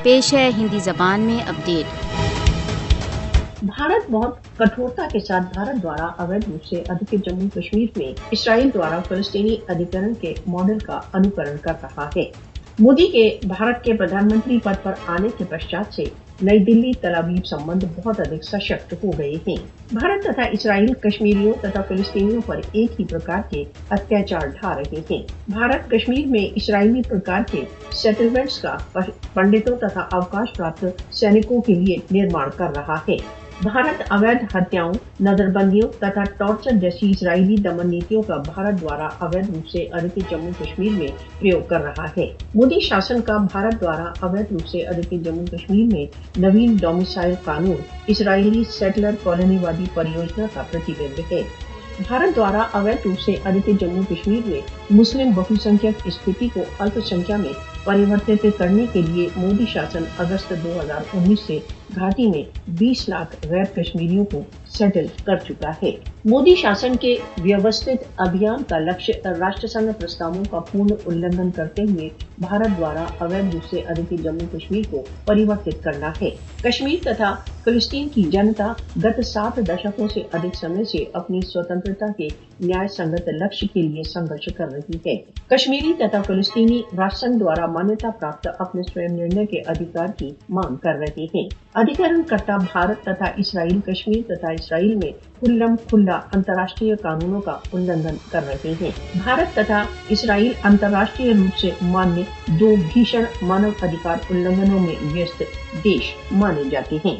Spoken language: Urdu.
پیش ہے ہندی زبان میں اپڈیٹ۔ بھارت بہت کٹھورتا کے ساتھ بھارت دوارا اویدھ روپ سے ادھکت جموں کشمیر میں اسرائیل دوارا فلسطینی ادھیکرن کے ماڈل کا انوکرن کر رہا ہے۔ مودی کے بھارت کے پردھان منتری پد پر آنے کے پشچات سے نئی دلی تل ابیب سمبند بہت ادھک سشکت ہو گئے ہیں۔ بھارت تتھا اسرائیل کشمیریوں تتھا فلسطینیوں پر ایک ہی پرکار کے اتیاچار ڈھا رہے ہیں۔ بھارت کشمیر میں اسرائیلی پرکار کے سیٹلمنٹس کا پنڈتوں تتھا اوکاش پراپت سینکوں کے لیے نرمان کر رہا ہے۔ بھارت اویدھ ہتیاؤں، نظر بندیوں تتھا ٹارچر جیسی اسرائیلی دمن نیتیوں کا بھارت دوارا اویدھ روپ سے ادھکت جموں کشمیر میں پریوگ کر رہا ہے۔ مودی شاسن کا بھارت دوارا اویدھ روپ سے ادھکت جموں کشمیر میں نوین ڈومیسائل قانون اسرائیلی سیٹلر کالونی وادی پریوجنا کا پرتیبمب ہے۔ بھارت دوارا اویدھ روپ سے ادھکت جموں کشمیر میں مسلم بہو سنکھیک استھتی کو الپ سنکھیا میں پریورتت کرنے کے لیے مودی شاسن اگست 2019 سے گھاٹی میں 20 لاکھ غیر کشمیریوں کو سیٹل کر چکا ہے۔ مودی شاسن کے ویوستھت ابھیان کا لکشیہ راشٹر سنگھ پرستاووں کا پورن النگھن کرتے ہوئے بھارت دوارا اویدھ روپ سے ادھکت جموں کشمیر کو پریورتت کرنا ہے۔ کشمیر تتھا فلسطین کی جنتا گت 7 دشکوں سے ادھک سمے سے اپنی سوتنترتا کے نیائے سنگت لکشیہ کے لیے سنگھرش کر رہی ہے۔ کشمیری تتھا فلسطینی راشٹر سنگھ دوارا مانیتا پراپت اپنے سویم نرنے کے ادھیکار کی مانگ کر رہے ہیں۔ ادھیکرن کرتا بھارت تتھا اسرائیل کشمیر تتھا اسرائیل میں کھلم کھلا انترراشٹریہ قانونوں کا النگھن کر رہے ہیں۔ بھارت تتھا اسرائیل انترراشٹریہ روپ سے مانیہ 2 بھیشن مانو ادھیکار النگھنوں میں ویست دیش مانے جاتے ہیں۔